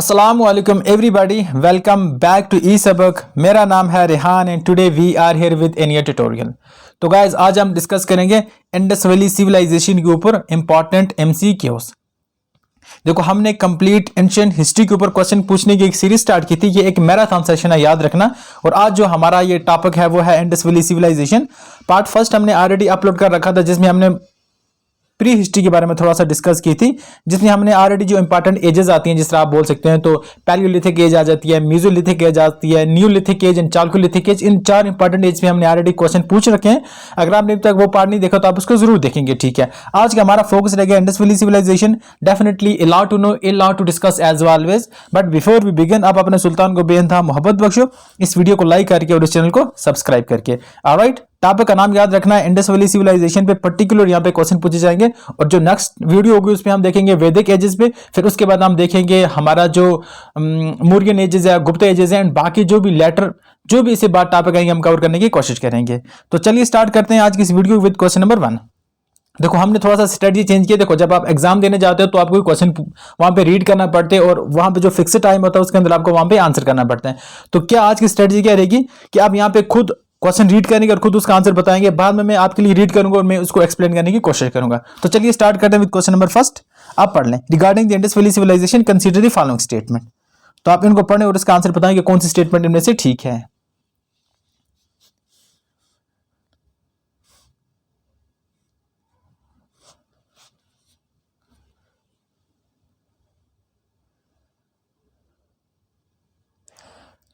अस्सलाम वालेकुम everybody, welcome back to E सबक। मेरा नाम है Rehan and today we are here with a new tutorial. तो गाइज आज हम डिस्कस करेंगे इंडस वैली सिविलाइजेशन के ऊपर इंपॉर्टेंट एमसीक्यूज। देखो हमने कंप्लीट एंशिएंट हिस्ट्री के ऊपर क्वेश्चन पूछने की एक सीरीज स्टार्ट की थी। ये एक मैराथन सेशन है, याद रखना। और आज जो हमारा ये टॉपिक है वो है Indus Valley Civilization. Part first हमने ऑलरेडी अपलोड कर रखा था जिसमें हमने प्री हिस्ट्री के बारे में थोड़ा सा डिस्कस की थी, जिसमें हमने ऑलरेडी जो इंपॉर्टेंट एजेस आती हैं, जिस तरह आप बोल सकते हैं, तो पैलियोलिथिक एज आ जाती है, मीजोलिथिक एज आती है, Neolithic age and Chalcolithic age. इन चार इंपॉर्टेंट एज में हमने ऑलरेडी क्वेश्चन पूछ रखे हैं। अगर आपने अभी तक वो पार्ट नहीं देखा तो आप उसको जरूर देखेंगे, ठीक है। आज का हमारा फोकस रहेगा Indus Valley Civilization. Definitely a lot to know, a lot to discuss as always. But before we begin, आप अपने सुल्तान को बेइंतहा मोहब्बत बख्शो इस वीडियो को लाइक करके और इस चैनल को सब्सक्राइब करके। ऑलराइट, टॉपिक का नाम याद रखना है इंडस वैली सिविलाइजेशन पे पर्टिकुलर यहाँ पे क्वेश्चन पूछे जाएंगे। और जो नेक्स्ट वीडियो होगी उसमें हम देखेंगे वैदिक एजेस पे, फिर उसके बाद हम देखेंगे हमारा जो मौर्यन एजेस है, गुप्ता एजेस है, एंड बाकी जो भी लेटर जो भी इससे बाद टॉपिक आएंगे हम कवर करने की कोशिश करेंगे। तो चलिए स्टार्ट करते हैं आज की इस वीडियो विद क्वेश्चन नंबर 1। देखो हमने थोड़ा सा स्ट्रेटजी चेंज किया। देखो जब आप एग्जाम देने जाते हो तो आपको क्वेश्चन वहां पे रीड करना पड़ते हैं और वहां पे जो फिक्स्ड टाइम होता है उसके अंदर आपको वहां पे आंसर करना पड़ता है। तो क्या आज की स्ट्रेटजी क्या रहेगी कि आप यहाँ पे खुद क्वेश्चन रीड करेंगे और खुद उसका आंसर बताएंगे। बाद में मैं आपके लिए रीड करूंगा और मैं उसको एक्सप्लेन करने की कोशिश करूंगा। तो चलिए स्टार्ट करते हैं विद क्वेश्चन नंबर फर्स्ट। आप पढ़ लें, regarding the Indus Valley Civilization consider the following statement. तो आप इनको पढ़ें और इसका आंसर बताएंगे कौन सी स्टेटमेंट इनमें से ठीक है।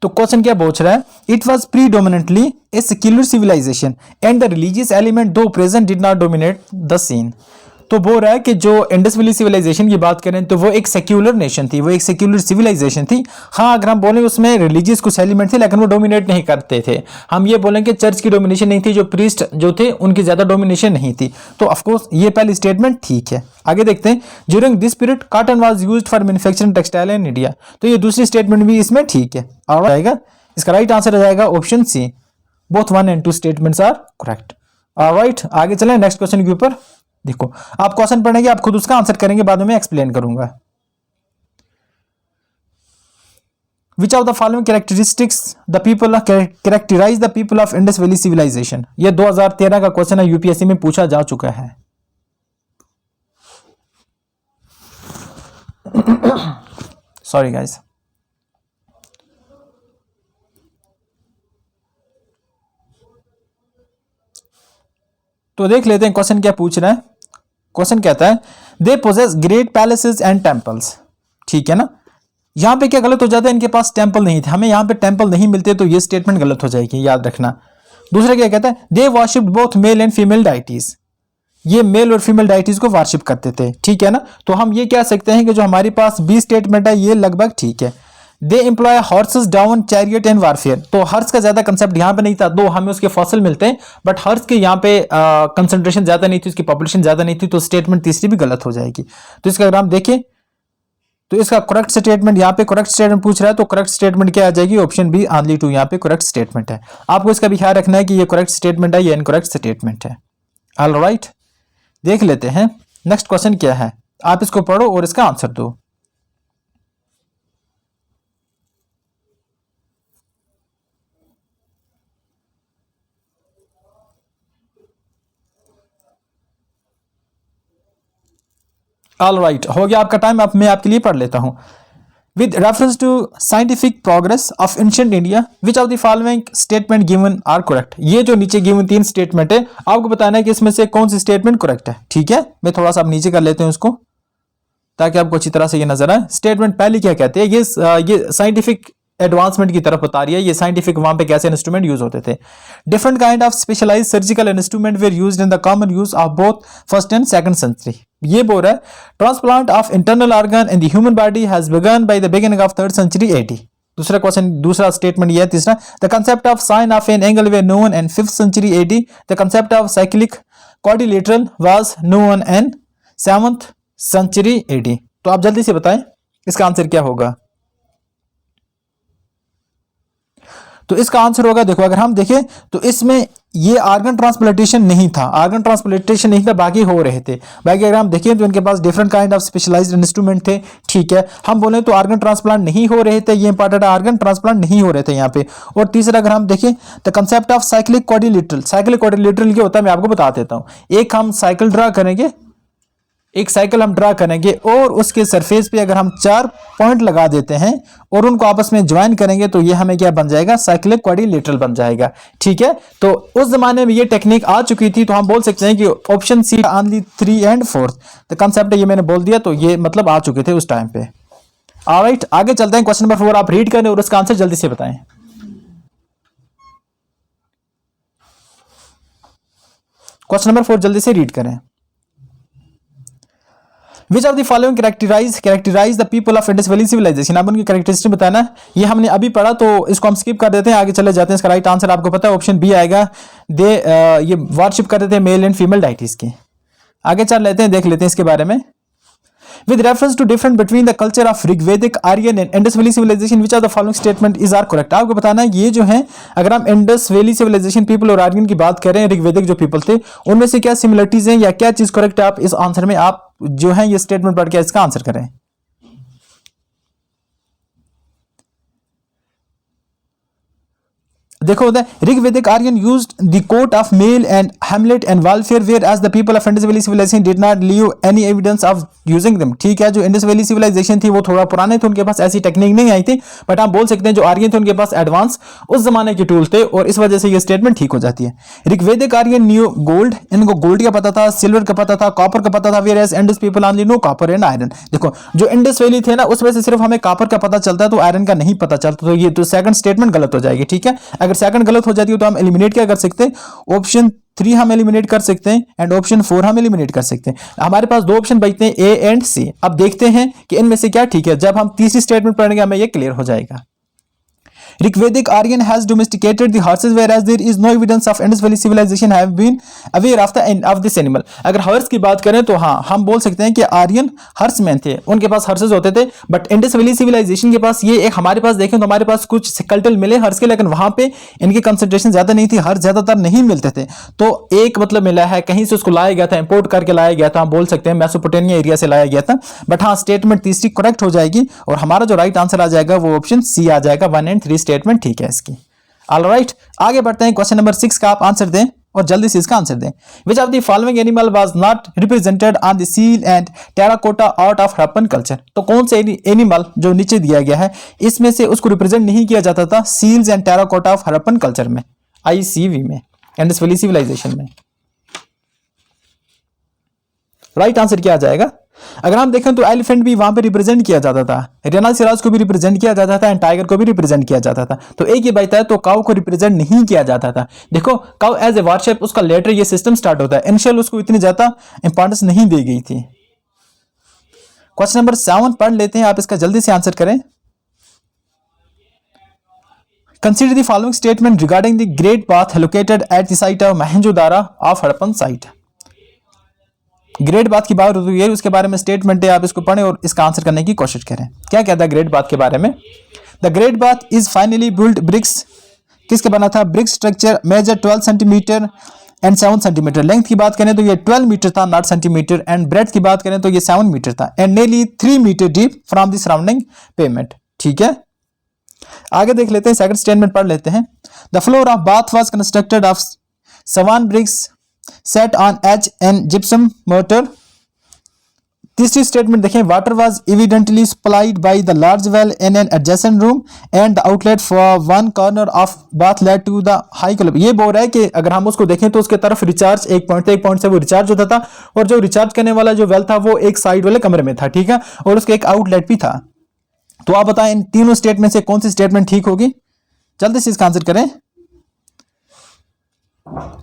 तो क्वेश्चन क्या पूछ रहा है? It was predominantly a secular civilisation and the religious element though present did not dominate the scene. तो बोल रहा है कि जो इंडस वैली सिविलाइजेशन की बात करें तो वो एक सेक्युलर नेशन थी, वो एक सेक्युलर सिविलाइजेशन थी। हाँ, अगर हम बोलें उसमें रिलीजियस कुछ एलिमेंट थे लेकिन वो डोमिनेट नहीं करते थे। हम ये बोलें कि चर्च की डोमिनेशन नहीं थी, जो प्रीस्ट जो थे उनकी ज्यादा डोमिनेशन नहीं थी। तो ऑफकोर्स ये पहली स्टेटमेंट ठीक है। आगे देखते हैं, during this period cotton was used for manufacturing textile in India. तो ये दूसरी स्टेटमेंट भी इसमें ठीक है। और आएगा इसका राइट आंसर आ जाएगा option C, both 1 and 2 statements are correct. Alright, आगे चलें नेक्स्ट क्वेश्चन के ऊपर। देखो आप क्वेश्चन पढ़ेंगे, आप खुद उसका आंसर करेंगे, बाद में मैं एक्सप्लेन करूंगा। Which of the following characteristics the people characterize the people of Indus Valley civilization? ये 2013 का क्वेश्चन है, यूपीएससी में पूछा जा चुका है। Sorry guys. तो देख लेते हैं क्वेश्चन क्या पूछ रहा है। क्वेश्चन कहता है they possess great palaces and temples. ठीक है ना, यहां पे क्या गलत हो जाता है, इनके पास टेम्पल नहीं थे, हमें यहां पे टेम्पल नहीं मिलते, तो ये स्टेटमेंट गलत हो जाएगी, याद रखना। दूसरा क्या कहता है, they worshipped both male and female deities. ये मेल और फीमेल डाइटीज को वर्शिप करते थे, ठीक है ना। तो हम ये कह सकते हैं कि जो हमारे पास बी स्टेटमेंट है ये लगभग ठीक है। They employ horses down chariot and warfare. तो हर्स का ज्यादा कंसेप्ट यहाँ पे नहीं था, दो हमें उसके फॉसिल मिलते हैं बट हर्स के यहाँ पे कंसंट्रेशन ज्यादा नहीं थी, उसकी पॉपुलेशन ज्यादा नहीं थी। तो स्टेटमेंट तीसरी भी गलत हो जाएगी। तो इसका अगर हम देखें तो इसका करेक्ट स्टेटमेंट, यहाँ पे करेक्ट स्टेटमेंट पूछ रहा है, तो करेक्ट स्टेटमेंट क्या आ जाएगी? ऑप्शन बी ओनली 2 यहाँ पे करेक्ट स्टेटमेंट है। आपको इसका भी ख्याल रखना है कि ये करेक्ट स्टेटमेंट है या इनकरेक्ट स्टेटमेंट है। ऑलराइट, देख लेते हैं नेक्स्ट क्वेश्चन क्या है। आप इसको पढ़ो और इसका आंसर दो। ऑल राइट, हो गया आपका टाइम। अब मैं आपके लिए पढ़ लेता हूं। With reference to scientific progress of ancient India which of the following statement given are correct. ये जो नीचे गिवन 3 स्टेटमेंट है, आपको बताना है कि इसमें से कौन सी स्टेटमेंट करेक्ट है, ठीक है। मैं थोड़ा सा आप नीचे कर लेते हैं उसको ताकि आपको अच्छी तरह से ये नजर आए। स्टेटमेंट पहले क्या कहते हैं, ये साइंटिफिक एडवांसमेंट की तरफ बता रही है। ये साइंटिफिक वहां पे कैसे इंस्ट्रूमेंट यूज होते थे। Different kind of specialised surgical instrument were used in the common use of both first and second century. ये बोल रहा है transplant of internal organ in the human body has begun by the beginning of 3rd century AD। दूसरा question, दूसरा statement ये है। तीसरा, the concept of sine of an angle were known in 5th century AD। The concept of cyclic quadrilateral was known in 7th century AD। तो आप जल्दी से बताएं इसका आंसर क्या होगा। तो इसका आंसर होगा, देखो अगर हम देखें तो इसमें ये आर्गन ट्रांसप्लांटेशन नहीं था, आर्गन ट्रांसप्लांटेशन नहीं था, बाकी हो रहे थे। बाकी अगर हम देखें तो इनके पास different kind of specialised instrument थे, ठीक है। हम बोले तो आर्गन ट्रांसप्लांट नहीं हो रहे थे, ये इंपॉर्टेंट है, आर्गन ट्रांसप्लांट नहीं हो रहे थे यहाँ पे। और तीसरा अगर हम देखें the concept of cyclic quadrilateral, cyclic quadrilateral क्या होता है मैं आपको बता देता हूँ। एक हम साइकिल ड्रा करेंगे, एक साइकिल हम ड्रा करेंगे और उसके सरफेस पे अगर हम 4 पॉइंट लगा देते हैं और उनको आपस में ज्वाइन करेंगे तो ये हमें क्या बन जाएगा, साइक्लिक क्वाड्रिलेटरल बन जाएगा, ठीक है। तो उस जमाने में ये टेक्निक आ चुकी थी, तो हम बोल सकते हैं कि option C only 3 and 4 the concept, ये मैंने बोल दिया, तो ये मतलब आ चुके थे उस टाइम पे। ऑलराइट, आगे चलते हैं। क्वेश्चन नंबर 4 आप रीड करें और उसका आंसर जल्दी से बताएं। क्वेश्चन नंबर 4 जल्दी से रीड करें। Which of the following characterise the people of Indus Valley Civilization, अब उनकी कैरेक्टरिस्टिक बताना है। ये हमने अभी पढ़ा तो इसको हम स्किप कर देते हैं, आगे चले जाते हैं। इसका राइट आंसर आपको पता है, ऑप्शन बी आएगा। ये वर्शिप करते थे मेल एंड फीमेल डाइटीज की। आगे चल लेते हैं, देख लेते हैं इसके बारे में। With reference to difference between the culture of Rigvedic, Aryan and Indus Valley civilization, which of the following statement is are correct? आपको बताना है ये जो है, अगर हम इंडस वैली सिविलाइजेशन पीपल और आर्यन की बात करें, ऋग्वेदिक जो पीपल थे उनमें से क्या सिमिलरिटीज हैं या क्या चीज करेक्ट है, आप इस आंसर में आप जो है ये स्टेटमेंट पढ़ के इसका आंसर करें। देखो the Rigvedic Aryan used the coat of mail and हैमलेट and warfare whereas the people of Indus Valley Civilization did not leave any evidence of using them, ठीक है। जो इंडस वैली सिविलाइजेशन थी वो थोड़ा पुराने थे, उनके पास ऐसी टेक्निक नहीं आई थी, बट हम बोल सकते हैं जो आर्यन थे उनके पास एडवांस उस जमाने के टूल थे और इस वजह से ये स्टेटमेंट ठीक हो जाती है। ऋग्वेदिक आर्यन न्यू गोल्ड, इनको गोल्ड का पता था, सिल्वर का पता था, कॉपर का पता था, whereas Indus people only know copper and iron. देखो जो इंडस वैली थे ना उसमें से सिर्फ हमें कॉपर का पता चलता है, तो आयरन का नहीं पता चलता, तो ये तो सेकंड स्टेटमेंट गलत हो जाएगी, ठीक है। अगर सेकंड गलत हो जाती है तो हम एलिमिनेट क्या कर सकते हैं, ऑप्शन 3 हम एलिमिनेट कर सकते हैं एंड ऑप्शन 4 हम एलिमिनेट कर सकते हैं। हमारे पास 2 ऑप्शन बचते हैं, ए एंड सी। अब देखते हैं कि इनमें से क्या ठीक है, जब हम तीसरी स्टेटमेंट पढ़ेंगे हमें ये क्लियर हो जाएगा। Rigvedic Aryan has domesticated the horses, whereas there is no evidence of Indus Valley civilization have been aware of this animal. अगर हर्स की बात करें तो हाँ हम बोल सकते हैं कि आर्यन हर्समैन थे, उनके पास हर्सेस होते थे, बट इंडस वैली सिविलाइजेशन के पास ये एक, हमारे पास देखें तो हमारे पास कुछ स्केलेटल मिले हर्स के, लेकिन वहां पे इनकी कंसंट्रेशन ज्यादा नहीं थी, हर्स ज्यादातर नहीं मिलते थे। तो एक मतलब मिला है, कहीं से उसको लाया गया था, इंपोर्ट करके लाया गया था, हम बोल सकते हैं मेसोपोटामिया एरिया से लाया गया था। बट हाँ स्टेटमेंट तीसरी करेक्ट हो जाएगी और हमारा जो राइट आंसर आ जाएगा वो ऑप्शन सी आ जाएगा, 1 एंड 3 स्टेटमेंट ठीक है इसकी। ऑलराइट, आगे बढ़ते हैं। क्वेश्चन नंबर 6 का आप आंसर दें और जल्दी से इसका आंसर दें। विच of the following animal was not represented on the seal and terracotta art of Harappan culture, तो कौन से एनिमल जो नीचे दिया गया है इसमें से उसको रिप्रेजेंट नहीं किया जाता था seals and terracotta of Harappan culture में, आईसीवी में, इंडस वैली सिविलाइजेशन में। राइट आंसर क्या आ जाएगा? अगर हम देखें तो एलिफेंट भी वहां पे रिप्रेजेंट किया जाता था, रेनासिराज को भी रिप्रेजेंट किया जाता था एंड टाइगर को भी रिप्रेजेंट किया जाता था। तो एक ही बचता है, तो काउ को रिप्रेजेंट नहीं किया जाता था। देखो काउ एज ए वारशिप, उसका लेटर ये सिस्टम स्टार्ट होता है, इनिशियल उसको इतनी ज्यादा इंपॉर्टेंस नहीं दी गई थी। क्वेश्चन नंबर 7 पढ़ लेते हैं, आप इसका जल्दी से आंसर करें। Consider the following statement regarding the great bath located at the site of Mohenjodaro of Harappan site. Great bath की बात होती है, उसके बारे में स्टेटमेंट है, आप इसको पढ़ें और इसका आंसर करने की कोशिश करें। क्या कहता है ग्रेट बाथ के बारे में? The great bath is finely built bricks, किसके बना था? Brick structure, measure 12 centimetre and 7 centimetre. Length की बात करें तो ये 12 मीटर था, नॉट सेंटीमीटर, एंड ब्रेथ की बात करें तो ये 7 मीटर था, and nearly 3 metre deep from the surrounding pavement, ठीक है। आगे देख लेते हैं, सेकंड स्टेटमेंट पढ़ लेते हैं। The floor of bath was constructed of 7 bricks set on edge and gypsum mortar। तीसरी स्टेटमेंट देखें, water was evidently supplied by the large well in an adjacent room and the outlet for one corner of bath led to the high club। ये बोल रहा है कि अगर हम उसको देखें तो उसके तरफ रिचार्ज एक पॉइंट से वो रिचार्ज होता था, और जो रिचार्ज करने वाला जो वेल था वो एक साइड वाले कमरे में था, ठीक है, और उसके एक आउटलेट भी था। तो आप बताएं इन तीनों स्टेटमेंट से कौन सी स्टेटमेंट ठीक होगी? जल्दी से इसका आंसर करें।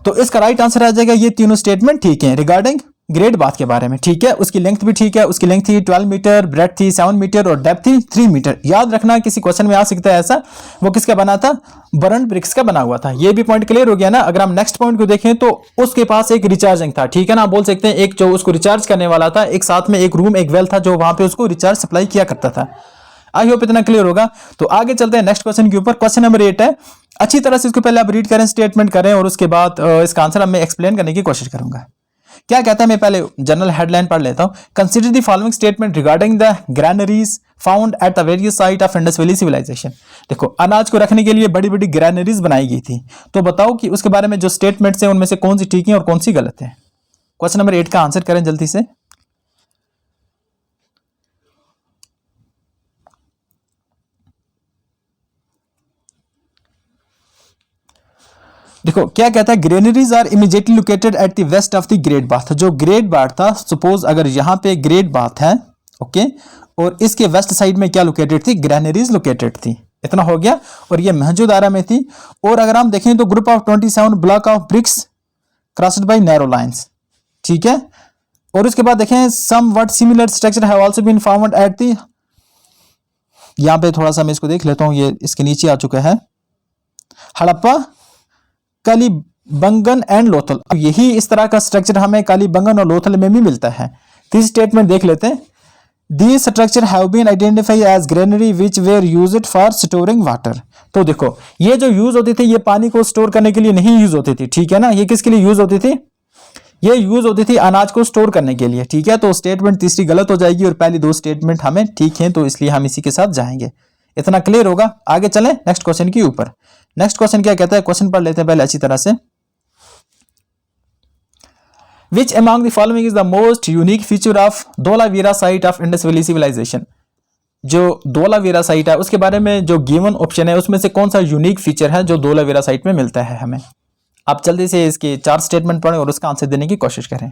तो इसका राइट आंसर आ जाएगा ये तीनों स्टेटमेंट ठीक है रिगार्डिंग ग्रेट बाथ के बारे में, ठीक है। उसकी लेंथ भी ठीक है, उसकी लेंथ थी 12 मीटर, ब्रेथ थी 7 मीटर और डेप्थ थी 3 मीटर। याद रखना किसी क्वेश्चन में आ सकता है ऐसा, वो किसका बना था? बर्न ब्रिक्स का बना हुआ था। ये भी पॉइंट क्लियर हो गया ना। अगर हम नेक्स्ट पॉइंट को देखें तो उसके पास एक रिचार्जिंग था, ठीक है ना, बोल सकते हैं एक जो उसको रिचार्ज करने वाला था, एक साथ में एक रूम एक वेल था जो वहां पे उसको रिचार्ज सप्लाई किया करता था। आई होप इतना क्लियर होगा। तो आगे चलते हैं नेक्स्ट क्वेश्चन के ऊपर। क्वेश्चन नंबर 8 है, अच्छी तरह से इसको पहले आप रीड करें, स्टेटमेंट करें और उसके बाद इसका आंसर मैं एक्सप्लेन करने की कोशिश करूंगा। क्या कहता है, मैं पहले जनरल हेडलाइन पढ़ लेता हूं। Consider the following statement regarding the granaries found at the various site of Indus Valley Civilization. देखो, अनाज को रखने के लिए बड़ी बड़ी ग्रैनरीज बनाई गई थी, तो बताओ कि उसके बारे में जो स्टेटमेंट्स हैं उनमें से कौन सी ठीक है और कौन सी गलत है। क्वेश्चन नंबर 8 का आंसर करें जल्दी से। देखो क्या कहता है, granaries are immediately located at the west of the great bath. जो ग्रेट बाथ था, सपोज अगर यहां पे ग्रेट बाथ है, ओके, और इसके वेस्ट साइड में क्या लोकेटेड थी, ग्रेनरीज लोकेटेड थी। इतना हो गया। और ये मोहंजोदारो में थी। और अगर हम देखें तो group of 27 block of bricks crossed by narrow lines, ठीक है। और उसके बाद देखें, somewhat similar structure have also been found at the, यहां पे थोड़ा सा मैं इसको देख लेता हूं, ये इसके नीचे आ चुका है, हड़प्पा, कालीबंगन एंड लोथल। यही इस तरह का स्ट्रक्चर हमें कालीबंगन और लोथल में भी मिलता है। तीसरी स्टेटमेंट देख लेते हैं। These structure have been identified as granary which were used for storing water। तो देखो, ये जो यूज होती थी, ये पानी को स्टोर करने के लिए नहीं यूज होती थी, ठीक है ना। ये किसके लिए यूज होती थी, ये यूज होती थी अनाज को स्टोर करने के लिए, ठीक है। तो स्टेटमेंट तीसरी गलत हो जाएगी और पहली दो स्टेटमेंट हमें ठीक है, तो इसलिए हम इसी के साथ जाएंगे। इतना क्लियर होगा। आगे चलें नेक्स्ट क्वेश्चन के ऊपर। नेक्स्ट क्वेश्चन क्या कहता है, क्वेश्चन पढ़ लेते हैं पहले अच्छी तरह से। Which among the following is the most unique feature of Dholavira site of Indus Valley Civilization. जो धोलावीरा साइट है उसके बारे में जो गिवन ऑप्शन है उसमें से कौन सा यूनिक फीचर है जो धोलावीरा साइट में मिलता है हमें। आप जल्दी से इसके 4 स्टेटमेंट पढ़ें और उसका आंसर देने की कोशिश करें।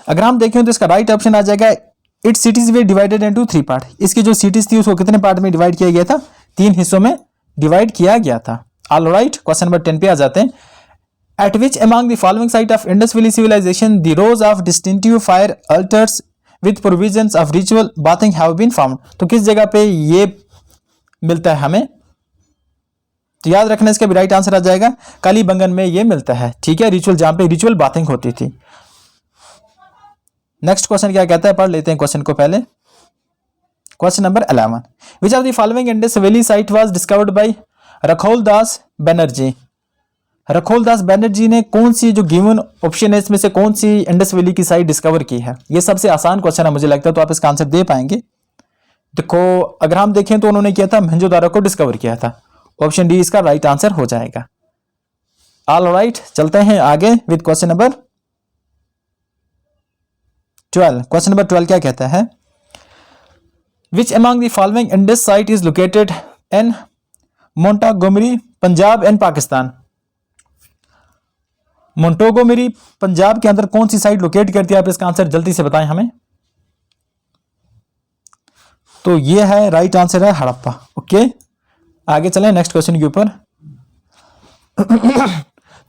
अगर हम देखें तो इसका राइट ऑप्शन आ जाएगा, it's cities way divided into 3 part. इसकी जो सिटीज थी उसको कितने पार्ट में डिवाइड किया गया था, 3 हिस्सों में डिवाइड किया गया था। ऑल राइट, क्वेश्चन नंबर 10 पे आ जाते हैं। At which among the following site of Indus Valley Civilization the rows of distinctive fire altars with provisions of ritual bathing have been found. तो किस जगह पे ये मिलता है हमें, तो याद रखना इसका भी राइट आंसर आ जाएगा, कालीबंगन में ये मिलता है, ठीक है। रिचुअल, जहां पे रिचुअल बाथिंग होती थी। नेक्स्ट क्वेश्चन क्या कहता है, पढ़ लेते हैं क्वेश्चन को पहले। Question number 11, which of the following Indus valley site was discovered by Rakhaldas Banerjee. Rakhaldas Banerjee ने कौन सी, जो गिवन ऑप्शन है इसमें से कौन सी इंडस वैली की साइट डिस्कवर की है। ये सबसे आसान क्वेश्चन है मुझे लगता है, तो आप इसका आंसर दे पाएंगे। देखो, अगर हम देखें तो उन्होंने किया था, मोहंजोदारो को डिस्कवर किया था। ऑप्शन डी इसका राइट आंसर हो जाएगा। ऑल राइट, चलते हैं आगे with question number 12। Question number 12 क्या कहता है, which among the following Indus site is located in Montgomery Punjab and Pakistan. Montgomery Punjab के अंदर कौन सी साइट लोकेट करती है, आप इसका आंसर जल्दी से बताएं हमें। तो ये है राइट आंसर है हड़प्पा। ओके, आगे चलें नेक्स्ट क्वेश्चन के ऊपर।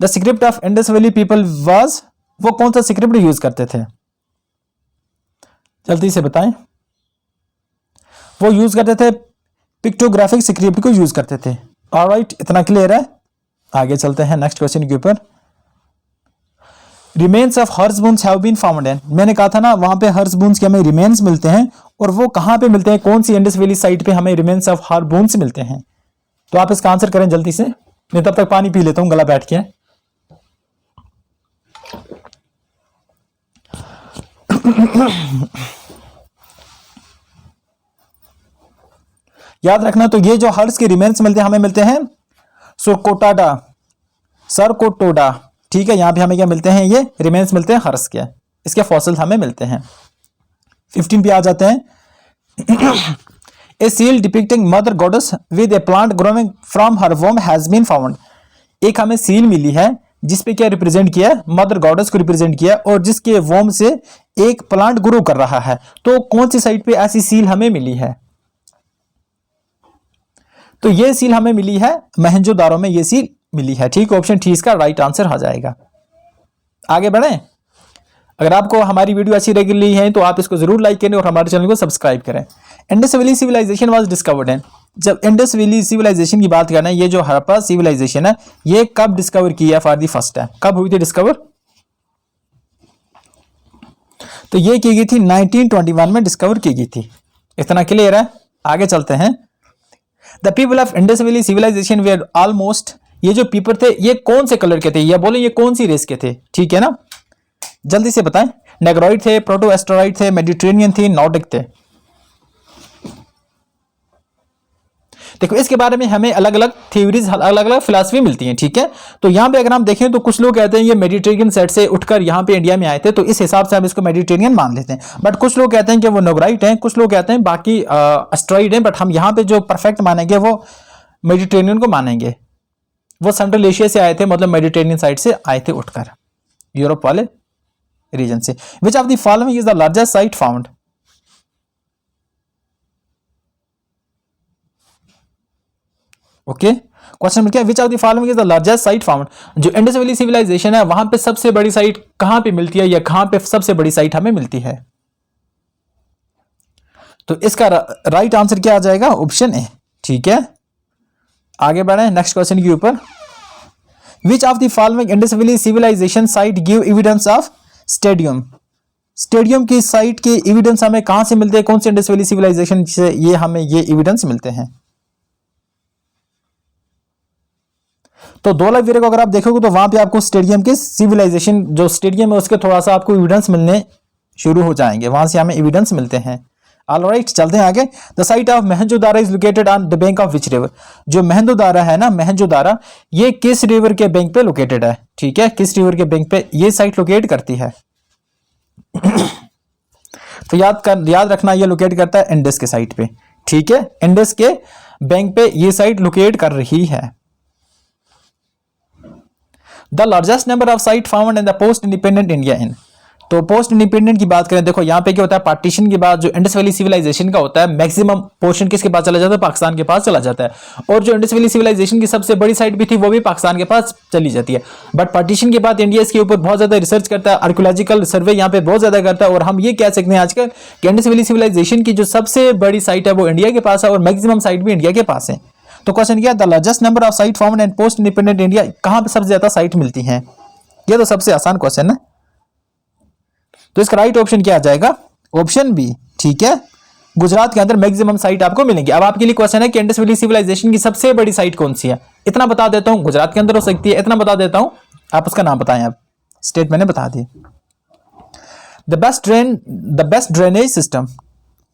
The script of Indus valley people was, वो कौन सा स्क्रिप्ट यूज करते थे, जल्दी से बताएं। वो यूज करते थे पिक्टोग्राफिक स्क्रिप्ट को यूज करते थे। ऑलराइट, इतना क्लियर है। आगे चलते हैं नेक्स्ट क्वेश्चन के ऊपर। Remains of horse bones have been found in. मैंने कहा था ना, वहां पे हर्स बोन्स के हमें रिमेन्स मिलते हैं, और वो कहां पे मिलते हैं, कौन सी इंडस वैली साइट पे हमें रिमेन्स ऑफ हर्स बोन्स मिलते हैं। तो आप इसका आंसर करें जल्दी से, मैं तब तक पानी पी लेता हूं, गला बैठ के। याद रखना, तो ये जो हर्स के रिमेन्स मिलते हैं हमें मिलते हैं सरकोटाडा, सरकोटोडा, ठीक है। यहां पे हमें क्या मिलते हैं, ये रिमेन्स मिलते हैं हर्स के, इसके फॉसिल हमें मिलते हैं। 15 पे आ जाते हैं। A seal depicting mother goddess with a plant growing from her womb has been found. एक हमें सील मिली है जिसपे क्या रिप्रेजेंट किया, मदर गॉडेस को रिप्रेजेंट किया, और जिसके वोम से एक प्लांट ग्रो कर रहा है। तो कौन सी साइट पे ऐसी सील हमें मिली है, तो ये सील हमें मिली है मोहनजोदारो में, ये सील मिली है, ठीक। ऑप्शन टी इसका राइट आंसर हो जाएगा। आगे बढ़ें। अगर आपको हमारी वीडियो अच्छी लग रही है तो आप इसको जरूर लाइक करें और हमारे चैनल को सब्सक्राइब करें। Indus Valley Civilization was discovered in, जब इंडस वैली सिविलाइजेशन की बात करना है, ये जो हड़प्पा सिविलाइजेशन है ये कब डिस्कवर किया फॉर द फर्स्ट टाइम, कब हुई थी डिस्कवर। तो ये की गई थी 1921 में डिस्कवर की गई थी। इतना क्लियर है? आगे चलते हैं। The people of Indus Valley Civilization were almost, ये जो पीपल थे ये कौन से कलर के थे, या बोले ये कौन सी रेस के थे? ठीक है ना, जल्दी से बताएं। नेग्रोइड थे, प्रोटो एस्ट्रोइड थे, मेडिटेरेनियन थे, नॉर्डिक थे। देखो इसके बारे में हमें अलग अलग थ्योरीज, अलग अलग फिलॉसफी मिलती हैं। ठीक है, तो यहाँ पे अगर हम देखें तो कुछ लोग कहते हैं ये मेडिटेरेनियन साइड से उठकर यहाँ पे इंडिया में आए थे, तो इस हिसाब से हम इसको मेडिटेरेनियन मान लेते हैं। बट कुछ लोग कहते हैं कि वो नेग्रोइड हैं, कुछ लोग कहते हैं बाकी एस्ट्रॉइड हैं, बट हम यहाँ पे जो परफेक्ट मानेंगे वो मेडिटेरेनियन को मानेंगे। वो सेंट्रल एशिया से आए थे, मतलब मेडिटेरेनियन साइड से आए थे उठकर, यूरोप वाले रीजन से। विच of the following is the largest site found? Okay, question में क्या, विच of the following is the largest site found? जो इंडस वैली सिविलाइजेशन है वहां पे सबसे बड़ी साइट कहां पे मिलती है, या कहां पे सबसे बड़ी साइट हमें मिलती है? तो इसका राइट आंसर क्या आ जाएगा? Option A. ठीक है, आगे बढ़े नेक्स्ट क्वेश्चन के ऊपर। Which of the following Indus Valley Civilization site give evidence of stadium? Stadium की साइट के एविडेंस हमें कहां से मिलते हैं? कौन से इंडस वैली सिविलाइजेशन से ये हमें ये एविडेंस मिलते हैं? तो धौलावीरा को अगर आप देखोगे तो वहां पे आपको स्टेडियम के सिविलाइजेशन जो स्टेडियम है उसके थोड़ा सा आपको एविडेंस मिलने शुरू हो जाएंगे, वहां से हमें एविडेंस मिलते हैं। ऑलराइट, चलते हैं आगे। The site of Mohenjodaro is located on the bank of which river? जो मोहनजोदारो है ना, मोहनजोदारो, ये किस रिवर के बैंक पे लोकेटेड है? ठीक है, किस रिवर के बैंक पे ये साइट लोकेट करती है? तो याद रखना, ये लोकेट करता है इंडस के साइट पे। ठीक है, इंडस के बैंक पे ये साइट लोकेट कर रही है। The largest number of site found in the post independent India in? तो पोस्ट इंडिपेंडेंट की बात करें, देखो यहाँ पे क्या होता है, पार्टीशन के बाद जो इंडस वैली सिविलाइजेशन का होता है मैक्सिमम पोर्शन किसके पास चला जाता है? पाकिस्तान के पास चला जाता है। और जो इंडस वैली सिविलाइजेशन की सबसे बड़ी साइट भी थी वो भी पाकिस्तान के पास चली जाती है। बट पार्टीशन के बाद इंडिया इसके ऊपर बहुत ज्यादा रिसर्च करता है, आर्कियोलॉजिकल सर्वे यहाँ पे बहुत ज्यादा करता है, और हम ये कह सकते हैं आजकल कि इंडस वैली सिविलाइजेशन की जो सबसे बड़ी साइट है वो इंडिया के पास है, और मैक्सिमम साइट भी इंडिया के पास है। तो क्वेश्चन क्या, the largest number of site found and post independent India, कहां पे सबसे ज्यादा साइट मिलती हैं? ये तो सबसे आसान क्वेश्चन है, तो इसका राइट ऑप्शन क्या आ जाएगा? Option B. ठीक है, गुजरात के अंदर मैक्सिमम साइट आपको मिलेंगी। अब आपके लिए क्वेश्चन है कि इंडस वैली सिविलाइजेशन की सबसे बड़ी साइट कौन सी है? इतना बता देता हूं, गुजरात के अंदर हो सकती है, इतना बता देता हूं, आप उसका नाम बताएं। आप स्टेट मैंने बता दिए। द बेस्ट ड्रेनेज सिस्टम,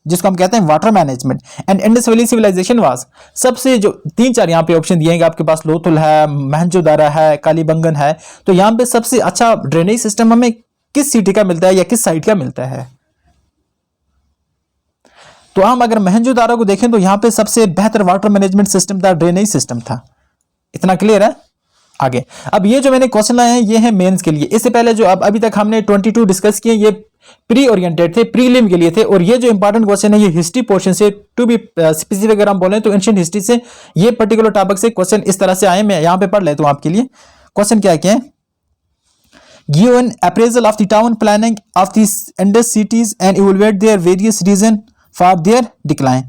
जिसको हम कहते हैं water management, and Indus Valley Civilization was, सबसे जो 3-4 यहाँ पे ऑप्शन दिए हैं आपके पास, लोथल है, मोहनजोदारो है, कालीबंगन है, तो यहाँ पे सबसे अच्छा ड्रेनेज सिस्टम हमें किस सिटी का मिलता है या किस साइट का मिलता है? तो हम अगर मोहनजोदारो को देखें तो यहाँ पे सबसे बेहतर वाटर मैनेजमेंट सिस्टम था, ड्रेनेज सिस्टम था। इतना क्लियर है? आगे अब ये जो मैंने क्वेश्चन लाए हैं ये है मेंस के लिए। इससे पहले जो अब अभी तक हमने 22 डिस्कस किए ये प्री ओरिएंटेड थे, प्रीलिम के लिए थे, और ये जो इंपॉर्टेंट क्वेश्चन है ये हिस्ट्री पोर्शन से, टू बी स्पेसिफिक अगर हम बोले तो एंशिएंट हिस्ट्री से ये पर्टिकुलर टॉपिक से क्वेश्चन इस तरह से आए। मैं यहाँ पे पढ़ लेता हूँ आपके लिए। क्वेश्चन क्या है, give an appraisal of the town planning of the Indus cities and evaluate their various reason for their decline।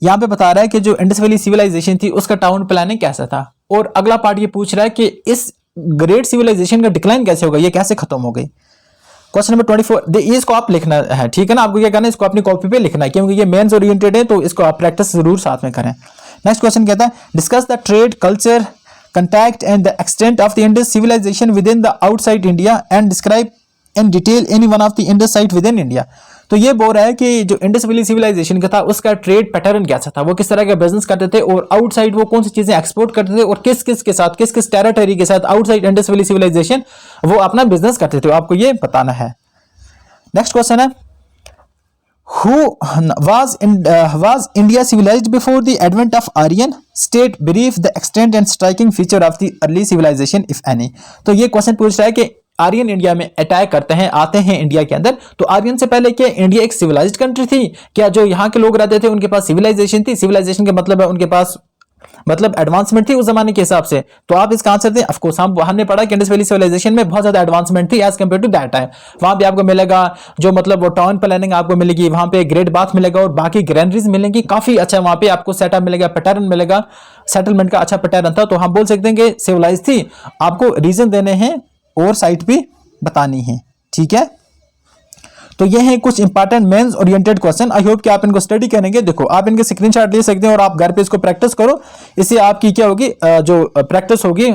यहाँ पे बता रहा है कि जो इंडस वैली सिविलाइजेशन थी उसका टाउन प्लानिंग कैसा था, और अगला पार्ट ये पूछ रहा है कि इस ग्रेट सिविलाइजेशन का डिक्लाइन कैसे होगा, ये कैसे खत्म हो गई। क्वेश्चन नंबर 24, इसको आप लिखना है। ठीक है ना, आपको क्या करना है, इसको अपनी कॉपी पे लिखना है, क्योंकि ये मेंस ओरिएंटेड है तो इसको आप प्रैक्टिस जरूर साथ में करें। नेक्स्ट क्वेश्चन कहता है, discuss the trade, culture, contact and the extent of the Indus civilization within the outside India and describe in detail any one of the Indus site within India। तो ये बोल रहा है कि जो इंडस वैली सिविलाइजेशन का था उसका ट्रेड पैटर्न कैसा था, वो किस तरह का बिजनेस करते थे, और आउटसाइड वो कौन सी चीजें एक्सपोर्ट करते थे, और किस किस के साथ, किस किस टेरिटरी के साथ आउटसाइड इंडस वैली सिविलाइजेशन वो अपना बिजनेस करते थे, आपको ये बताना है। नेक्स्ट क्वेश्चन है, Who was India civilized before the advent of Aryan? State brief the extent and striking feature of the early civilization if any। तो ये क्वेश्चन पूछ रहा है कि आर्यन इंडिया में अटैक करते हैं, आते हैं इंडिया के अंदर, तो आर्यन से पहले क्या इंडिया एक सिविलाइज्ड कंट्री थी क्या? जो यहाँ के लोग रहते थे उनके पास सिविलाइजेशन थी? सिविलाइजेशन के मतलब है उनके पास मतलब एडवांसमेंट थी उस जमाने के हिसाब से। तो आप इसका आंसर दें। ऑफ कोर्स हमने पढ़ा कि इंडस वैली सिविलाइजेशन में बहुत ज्यादा एडवांसमेंट थी as compare to that time. वहां पे आपको मिलेगा जो मतलब वो टाउन प्लानिंग आपको मिलेगी, वहां पे ग्रेट बाथ मिलेगा और बाकी ग्रैनरीज मिलेंगी, काफी अच्छा वहां पे आपको सेटअप मिलेगा, पैटर्न मिलेगा, सेटलमेंट का अच्छा पैटर्न था। तो हम बोल सकते हैं कि सिविलाइज थी। आपको रीजन देने हैं और साइट भी बतानी है, ठीक है। तो ये हैं कुछ important mains oriented question. I hope कि आप इनको स्टडी करेंगे। देखो आप इनके स्क्रीनशॉट ले सकते हैं और आप घर पे इसको प्रैक्टिस करो। इससे आपकी क्या होगी, जो प्रैक्टिस होगी,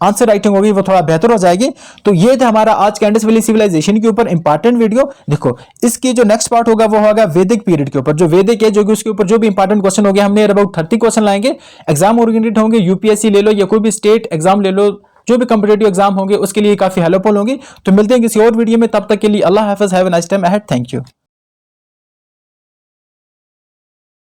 आंसर राइटिंग होगी, वो थोड़ा बेहतर हो जाएगी। तो ये था हमारा आज का इंडस वैली सिविलाइजेशन के ऊपर इंपॉर्टेंट वीडियो। देखो इसकी जो नेक्स्ट पार्ट होगा वो होगा वैदिक पीरियड के ऊपर। जो वैदिक है, जो कि उसके ऊपर जो भी इंपॉर्टेंट क्वेश्चन हो गया, हमने अबाउट 30 क्वेश्चन लाएंगे। एग्जाम ओरिएंटेड होंगे, यूपीएससी ले लो या कोई भी स्टेट एग्जाम ले लो, जो भी कॉम्पिटेटिव एग्जाम होंगे उसके लिए काफी हेल्पफुल होंगे। तो मिलते हैं किसी और वीडियो में, तब तक के लिए अल्लाह हाफिज, have a nice time ahead, thank you.